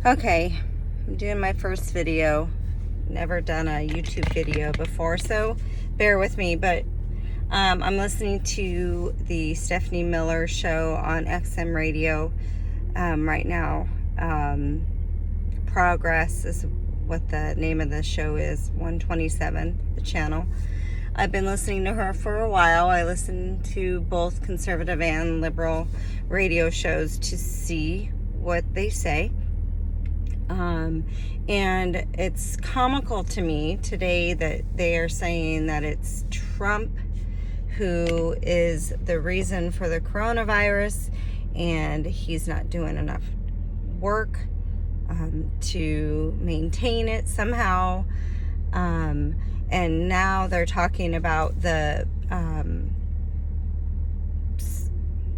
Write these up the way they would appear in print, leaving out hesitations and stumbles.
Okay, I'm doing my first video. Never done a YouTube video before, so bear with me. But I'm listening to the Stephanie Miller show on XM Radio right now. Progress is what the name of the show is, 127, the channel. I've been listening to her for a while. I listen to both conservative and liberal radio shows to see what they say. And it's comical to me today that they are saying that it's Trump who is the reason for the coronavirus, and he's not doing enough work to maintain it somehow. And now they're talking about the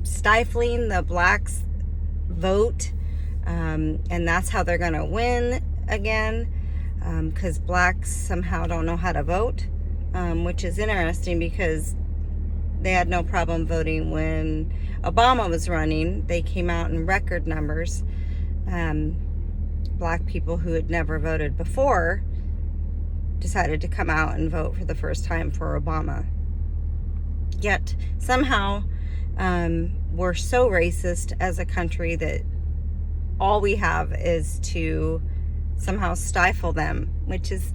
stifling the blacks' vote. And that's how they're going to win again, because blacks somehow don't know how to vote, which is interesting because they had no problem voting when Obama was running. They came out in record numbers. Black people who had never voted before decided to come out and vote for the first time for Obama. Yet somehow we're so racist as a country that all we have is to somehow stifle them, which is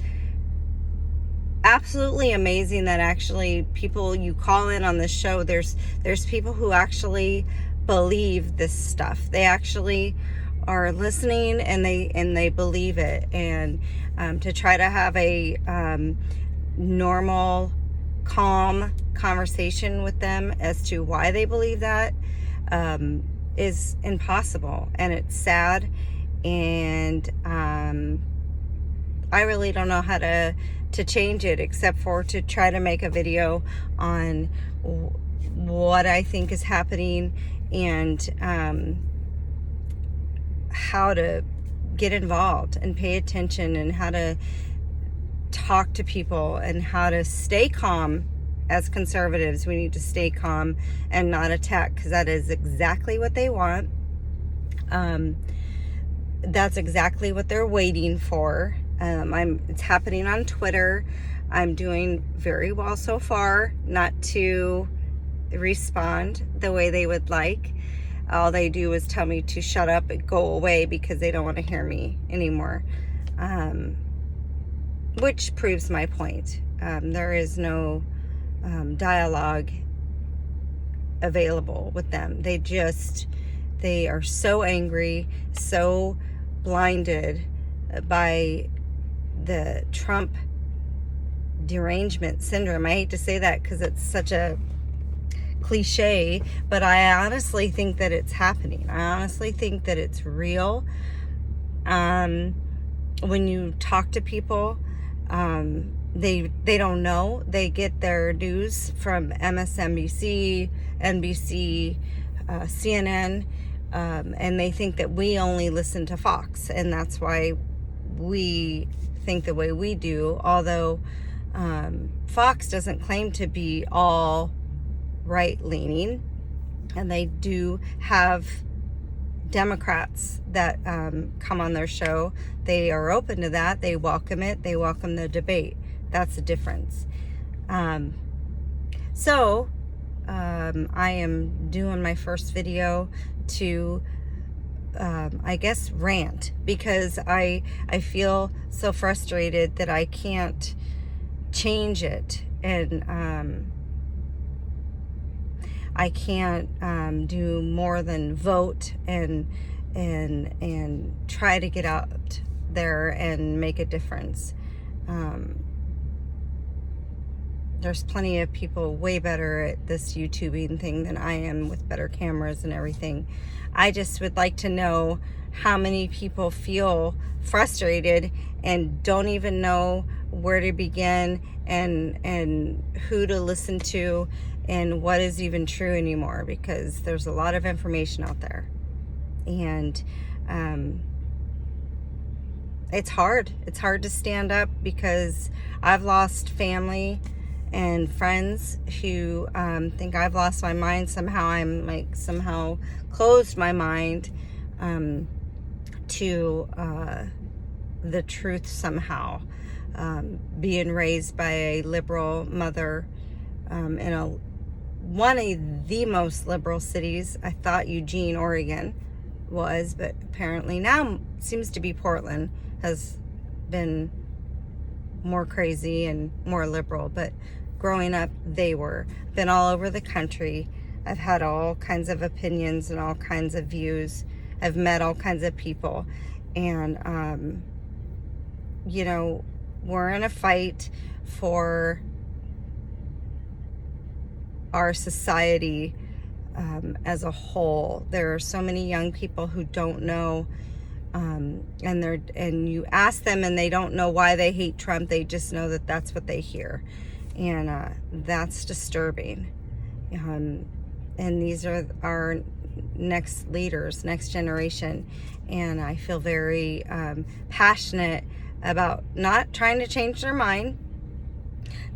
absolutely amazing that actually people you call in on this show, there's people who actually believe this stuff. They actually are listening and they believe it. And to try to have a normal, calm conversation with them as to why they believe that is impossible, and it's sad. And I really don't know how to change it, except for to try to make a video on what I think is happening and how to get involved and pay attention, and how to talk to people, and how to stay calm. As conservatives, we need to stay calm and not attack, because that is exactly what they want. That's exactly what they're waiting for. It's happening on Twitter. I'm doing very well so far not to respond the way they would like. All they do is tell me to shut up and go away because they don't want to hear me anymore, which proves my point. There is no dialogue available with them. They are so angry, so blinded by the Trump derangement syndrome. I hate to say that because it's such a cliche, but I honestly think that it's happening. I honestly think that it's real. When you talk to people, they don't know. They get their news from MSNBC, NBC, CNN, and they think that we only listen to Fox, and that's why we think the way we do. Although Fox doesn't claim to be all right-leaning, and they do have Democrats that come on their show. They are open to that. They welcome it. They welcome the debate. That's the difference. So I am doing my first video to I guess rant, because I feel so frustrated that I can't change it, and I can't do more than vote and try to get out there and make a difference. There's plenty of people way better at this YouTubing thing than I am, with better cameras and everything. I just would like to know how many people feel frustrated and don't even know where to begin, and who to listen to, and what is even true anymore, because there's a lot of information out there. And it's hard. It's hard to stand up, because I've lost family and friends who think I've lost my mind. Somehow I'm somehow closed my mind to the truth somehow. Being raised by a liberal mother in one of the most liberal cities. I thought Eugene, Oregon was, but apparently now seems to be Portland has been more crazy and more liberal. But growing up, they were. Been all over the country. I've had all kinds of opinions and all kinds of views. I've met all kinds of people. And, you know, we're in a fight for our society as a whole. There are so many young people who don't know, and you ask them and they don't know why they hate Trump. They just know that that's what they hear, and that's disturbing. And these are our next leaders, next generation, and I feel very passionate about not trying to change their mind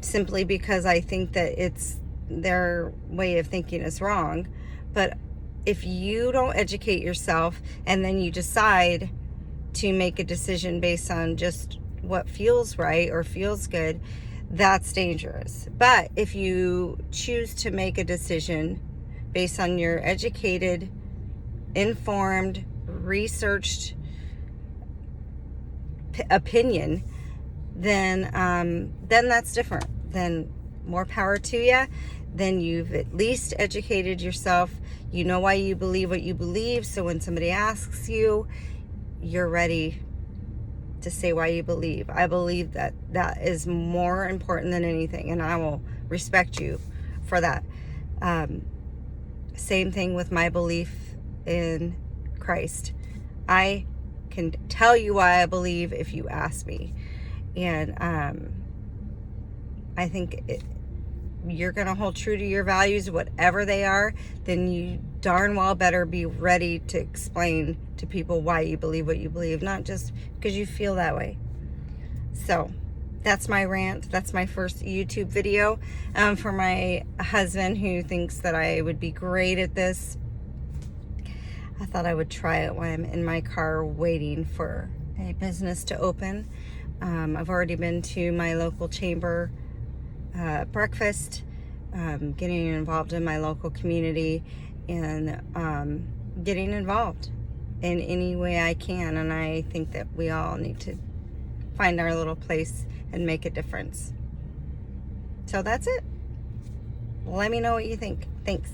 simply because I think that it's their way of thinking is wrong. But if you don't educate yourself and then you decide to make a decision based on just what feels right or feels good, that's dangerous. But if you choose to make a decision based on your educated, informed, researched opinion, then that's different. Then more power to you. Then you've at least educated yourself. You know why you believe what you believe. So when somebody asks you, you're ready to say why you believe. I believe that that is more important than anything, and I will respect you for that. Same thing with my belief in Christ. I can tell you why I believe if you ask me. And I think you're going to hold true to your values, whatever they are, then you darn well better be ready to explain to people why you believe what you believe, not just because you feel that way. So that's my rant. That's my first YouTube video for my husband, who thinks that I would be great at this. I thought I would try it when I'm in my car waiting for a business to open. I've already been to my local chamber breakfast, getting involved in my local community, and getting involved in any way I can. And I think that we all need to find our little place and make a difference. So that's it. Let me know what you think. Thanks.